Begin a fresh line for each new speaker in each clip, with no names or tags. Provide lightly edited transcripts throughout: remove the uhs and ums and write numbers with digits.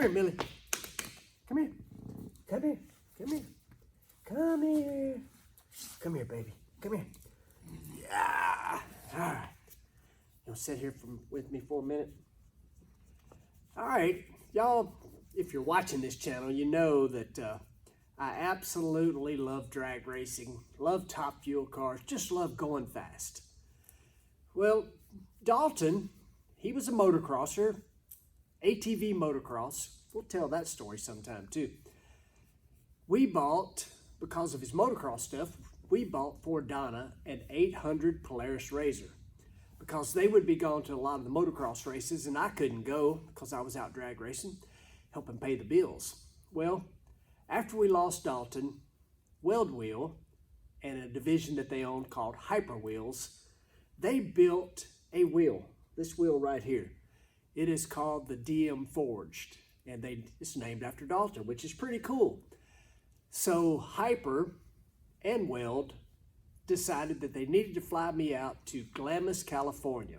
Come here, Millie. Come here. Come here. Come here. Come here. Come here, baby. Come here. Yeah. All right. You'll sit here with me for a minute. All right, y'all, if you're watching this channel, you know that I absolutely love drag racing, love top fuel cars, just love going fast. Well, Dalton, he was a motocrosser, ATV motocross. We'll tell that story sometime too. We bought, because of his motocross stuff, we bought for Donna an 800 Polaris Razor, because they would be going to a lot of the motocross races and I couldn't go because I was out drag racing, helping pay the bills. Well, after we lost Dalton, Weld Wheel and a division that they owned called Hyper Wheels, they built a wheel, this wheel right here. It is called the DM Forged, and it's named after Dalton, which is pretty cool. So Hyper and Weld decided that they needed to fly me out to Glamis, California,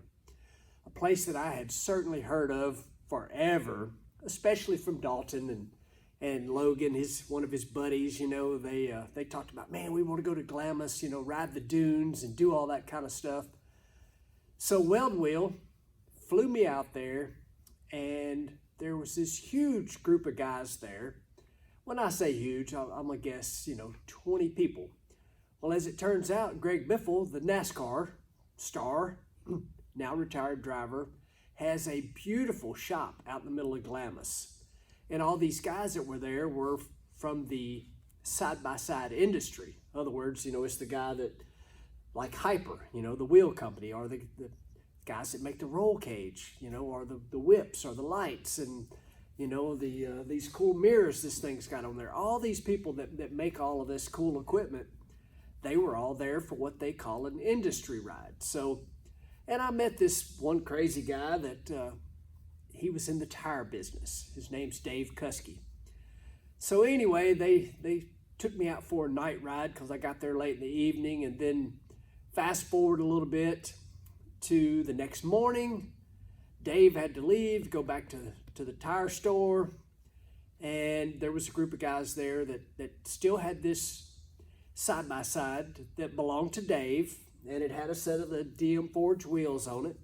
a place that I had certainly heard of forever, especially from Dalton and Logan, one of his buddies. You know, they talked about, man, we want to go to Glamis, you know, ride the dunes and do all that kind of stuff. So Weld Wheel flew me out there, and there was this huge group of guys there. When I say huge, I'm gonna guess, 20 people. Well, as it turns out, Greg Biffle, the NASCAR star, now retired driver, has a beautiful shop out in the middle of Glamis. And all these guys that were there were from the side-by-side industry. In other words, it's the guy that, like Hyper, the wheel company, or the guys that make the roll cage, or the whips or the lights, and these cool mirrors this thing's got on there. All these people that make all of this cool equipment, they were all there for what they call an industry ride. So, and I met this one crazy guy that he was in the tire business. His name's Dave Kuski. So anyway, they took me out for a night ride because I got there late in the evening, and then fast forward a little bit to the next morning. Dave had to leave, go back to the tire store, and there was a group of guys there that still had this side-by-side that belonged to Dave, and it had a set of the DM Forge wheels on it.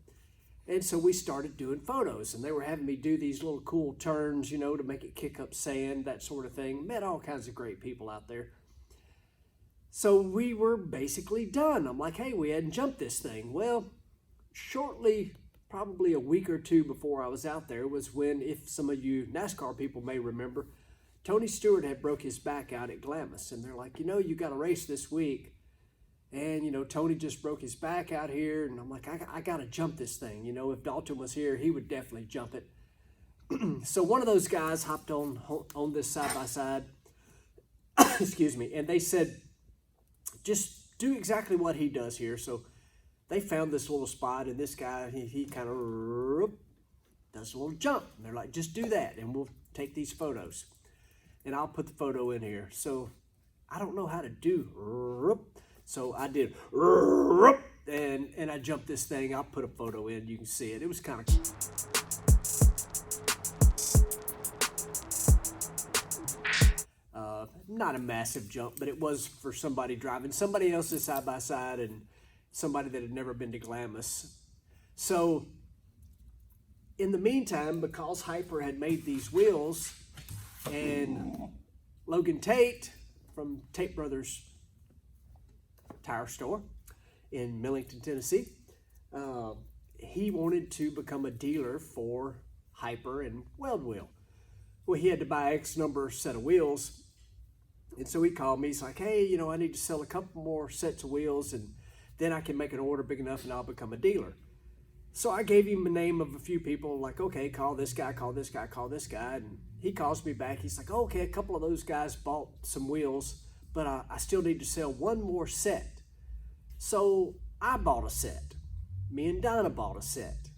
And so we started doing photos, and they were having me do these little cool turns, to make it kick up sand, that sort of thing. Met all kinds of great people out there. So we were basically done. I'm like, hey, we hadn't jumped this thing. Well, shortly, probably a week or two before I was out there, was when, if some of you NASCAR people may remember, Tony Stewart had broke his back out at Glamis, and they're like, you got a race this week, and Tony just broke his back out here, and I'm like, I got to jump this thing. If Dalton was here, he would definitely jump it. So one of those guys hopped on this side-by-side, excuse me, and they said, just do exactly what he does here. So they found this little spot, and this guy, he kind of does a little jump, and they're like, just do that, and we'll take these photos. And I'll put the photo in here. So I don't know how to do, so I did, and I jumped this thing. I'll put a photo in, you can see it. It was kind of, not a massive jump, but it was for somebody driving somebody else's side-by-side and somebody that had never been to Glamis. So in the meantime, because Hyper had made these wheels, and Logan Tate from Tate Brothers Tire Store in Millington, Tennessee, he wanted to become a dealer for Hyper and Weld Wheel. Well, he had to buy X number set of wheels, and so he called me. He's like, hey, I need to sell a couple more sets of wheels, and then I can make an order big enough and I'll become a dealer. So I gave him the name of a few people, like, okay, call this guy, call this guy, call this guy. And he calls me back. He's like, oh, okay, a couple of those guys bought some wheels, but I still need to sell one more set. So I bought a set. Me and Donna bought a set.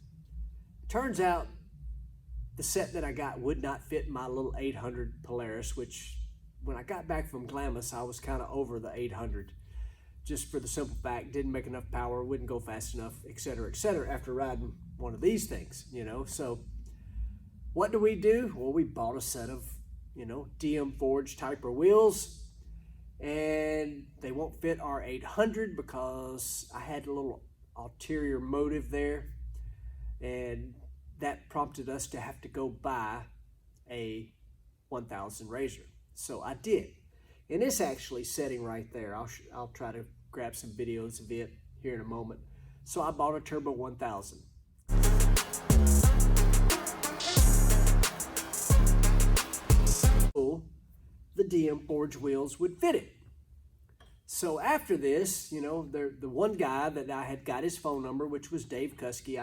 Turns out the set that I got would not fit my little 800 Polaris, which when I got back from Glamis, I was kind of over the 800. Just for the simple fact, didn't make enough power, wouldn't go fast enough, et cetera, after riding one of these things, So what do? Well, we bought a set of, DM forged Typer wheels, and they won't fit our 800 because I had a little ulterior motive there, and that prompted us to have to go buy a 1000 razor. So I did, and it's actually sitting right there. I'll try to grab some videos of it here in a moment. So I bought a Turbo 1000. So the DM forged wheels would fit it. So after this, the one guy that I had got his phone number, which was Dave Kuski,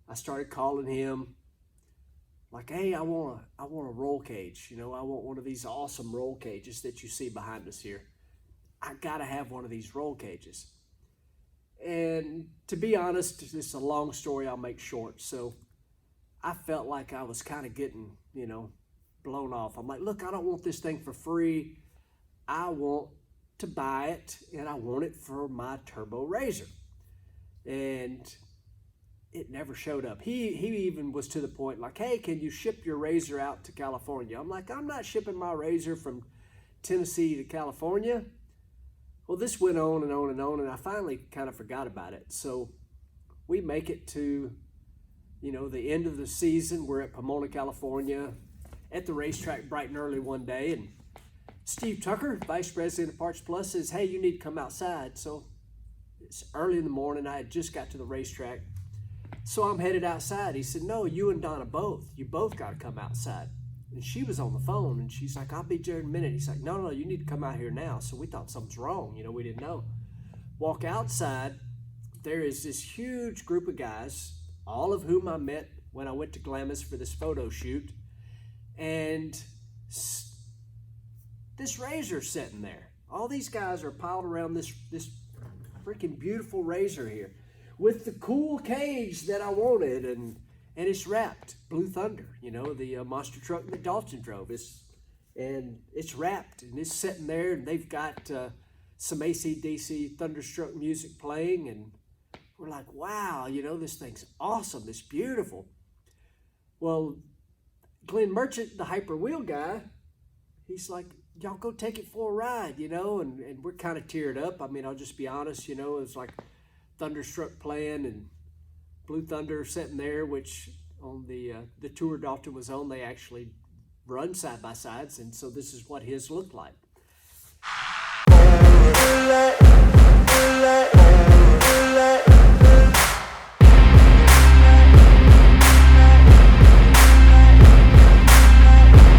I started calling him like, hey, I want a roll cage. I want one of these awesome roll cages that you see behind us here. I gotta have one of these roll cages. And to be honest, it's a long story I'll make short. So I felt like I was kind of getting, blown off. I'm like, look, I don't want this thing for free. I want to buy it, and I want it for my Turbo razor. And it never showed up. He even was to the point like, hey, can you ship your razor out to California? I'm like, I'm not shipping my razor from Tennessee to California. Well, this went on and on and on, and I finally kind of forgot about it. So we make it to, the end of the season. We're at Pomona, California, at the racetrack bright and early one day, and Steve Tucker, Vice President of Parts Plus, says, hey, you need to come outside. So it's early in the morning. I had just got to the racetrack. So I'm headed outside. He said, no, you and Donna both. You both got to come outside. And she was on the phone, and she's like, I'll be there in a minute. He's like, no, you need to come out here now. So we thought something's wrong. We didn't know. Walk outside. There is this huge group of guys, all of whom I met when I went to Glamis for this photo shoot. And this razor sitting there. All these guys are piled around this freaking beautiful razor here with the cool cage that I wanted, and it's wrapped. Blue Thunder, the monster truck that Dalton drove. It's wrapped, and it's sitting there, and they've got some AC/DC Thunderstruck music playing, and we're like, wow, this thing's awesome. It's beautiful. Well, Glenn Merchant, the Hyper Wheel guy, he's like, y'all go take it for a ride, and we're kind of teared up. I mean, I'll just be honest, it was like Thunderstruck playing and Blue Thunder sitting there, which on the tour Dalton was on, they actually run side by sides, and so this is what his looked like.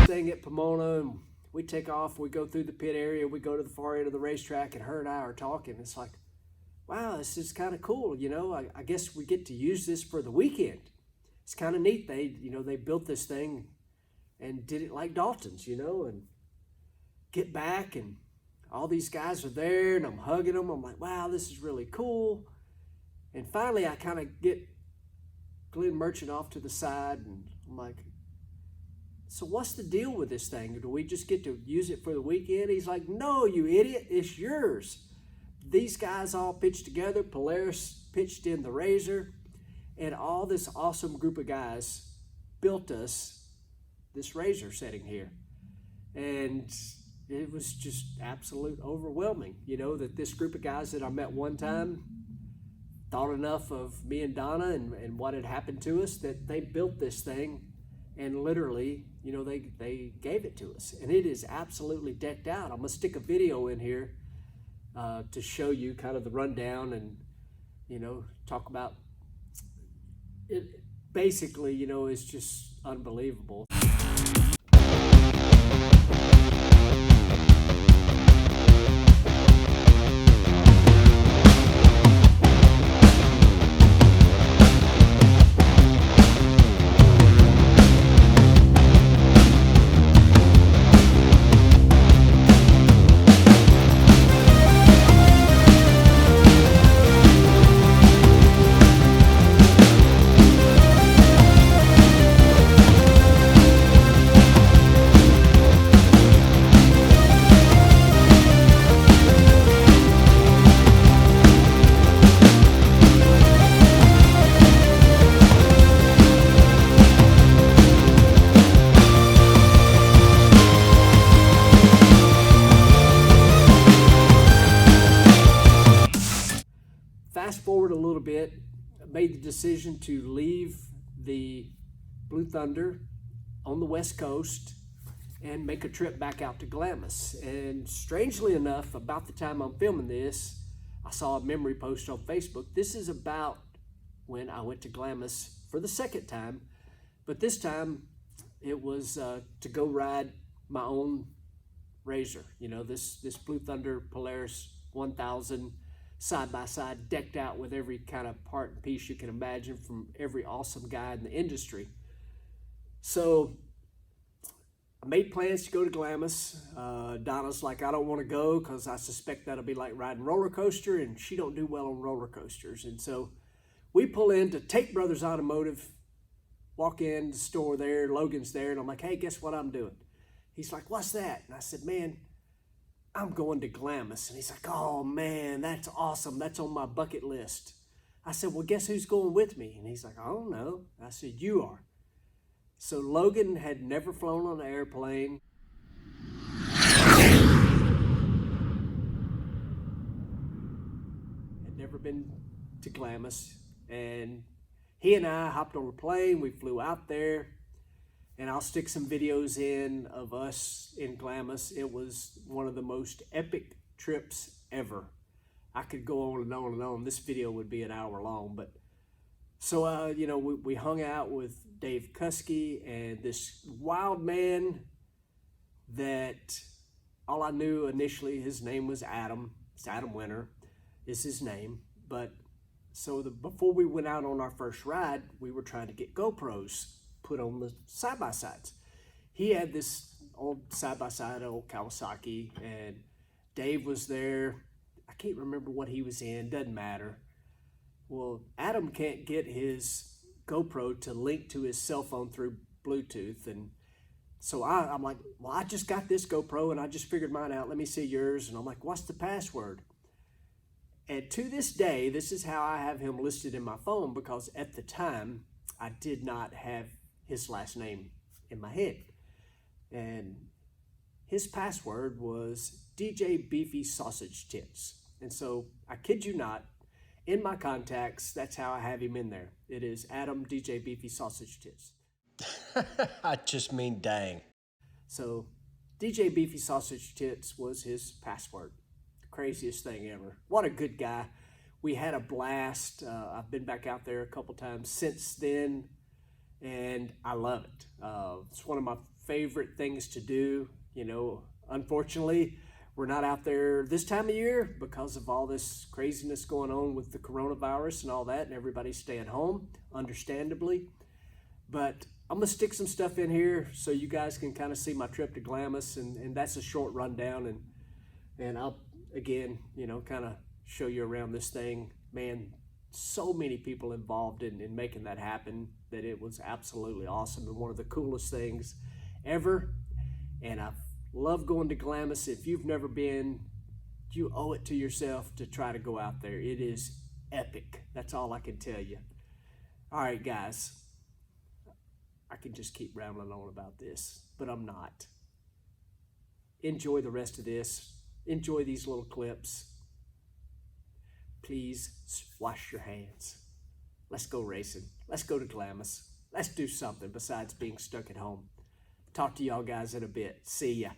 Thing at Pomona, and we take off, we go through the pit area, we go to the far end of the racetrack, and her and I are talking. It's like, wow, this is kind of cool. I guess we get to use this for the weekend. It's kind of neat. They built this thing and did it like Dalton's, and get back, and all these guys are there, and I'm hugging them. I'm like, wow, this is really cool. And finally, I kind of get Glenn Merchant off to the side, and I'm like, so what's the deal with this thing? Do we just get to use it for the weekend? He's like, no, you idiot, it's yours. These guys all pitched together. Polaris pitched in the razor, and all this awesome group of guys built us this razor setting here. And it was just absolute overwhelming, that this group of guys that I met one time thought enough of me and Donna and what had happened to us that they built this thing, and literally, they gave it to us. And it is absolutely decked out. I'm going to stick a video in here to show you kind of the rundown and, talk about it. Basically, it's just unbelievable. fast forward a little bit, made the decision to leave the Blue Thunder on the West Coast and make a trip back out to Glamis. And strangely enough, about the time I'm filming this, I saw a memory post on Facebook. This is about when I went to Glamis for the second time, but this time it was to go ride my own Razor. You know, this Blue Thunder Polaris 1000 side-by-side, decked out with every kind of part and piece you can imagine from every awesome guy in the industry. So I made plans to go to Glamis. Donna's like, I don't want to go because I suspect that'll be like riding roller coaster, and she don't do well on roller coasters. And so we pull into Tate Brothers Automotive, walk in the store there, Logan's there, and I'm like, hey, guess what I'm doing? He's like, what's that? And I said, man, I'm going to Glamis. And he's like, oh man, that's awesome. That's on my bucket list. I said, well, guess who's going with me? And he's like, I don't know. I said, you are. So Logan had never flown on an airplane. Had never been to Glamis. And he and I hopped on a plane. We flew out there. And I'll stick some videos in of us in Glamis. It was one of the most epic trips ever. I could go on and on and on. This video would be an hour long. But so, you know, we hung out with Dave Kuski and this wild man that all I knew initially, his name was Adam. It's Adam Winter is his name. But so before we went out on our first ride, we were trying to get GoPros put on the side-by-sides. He had this old side-by-side, old Kawasaki, and Dave was there. I can't remember what he was in, doesn't matter. Well, Adam can't get his GoPro to link to his cell phone through Bluetooth, and so I'm like, well, I just got this GoPro and I just figured mine out. Let me see yours. And I'm like, what's the password? And to this day, this is how I have him listed in my phone, because at the time, I did not have his last name in my head. And his password was DJ Beefy Sausage Tits. And so, I kid you not, in my contacts, that's how I have him in there. It is Adam DJ Beefy Sausage Tits.
I just mean dang.
So, DJ Beefy Sausage Tits was his password. The craziest thing ever. What a good guy. We had a blast. I've been back out there a couple times since then, and I love it. It's one of my favorite things to do. You know, unfortunately, we're not out there this time of year because of all this craziness going on with the coronavirus and all that, and everybody's staying home, understandably. But I'm going to stick some stuff in here so you guys can kind of see my trip to Glamis, and that's a short rundown, and I'll, again, you know, kind of show you around this thing. Man, so many people involved in making that happen that it was absolutely awesome and one of the coolest things ever. And I love going to Glamis. If you've never been, you owe it to yourself to try to go out there. It is epic. That's all I can tell you. All right, guys. I can just keep rambling on about this, but I'm not. Enjoy the rest of this. Enjoy these little clips. Please wash your hands. Let's go racing. Let's go to Glamis. Let's do something besides being stuck at home. Talk to y'all guys in a bit. See ya.